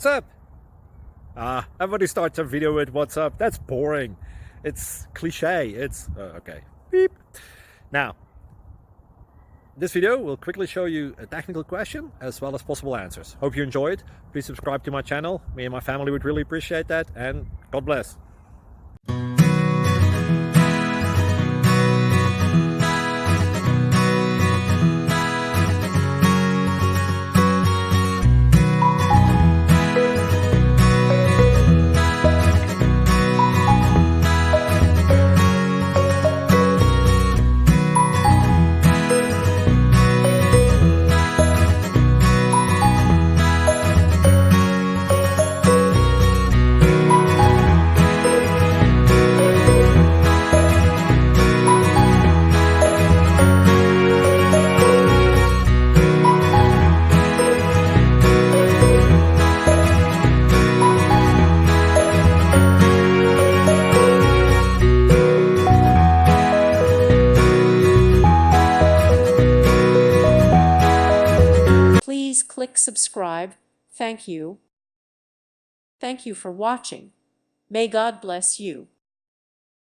what's up? Everybody starts a video with what's up. That's boring. It's cliche. It's okay. Beep. Now, this video will quickly show you a technical question as well as possible answers. Hope you enjoy it. Please subscribe to my channel. Me and my family would really appreciate that, and God bless. Please click subscribe. Thank you. Thank you for watching. May God bless you.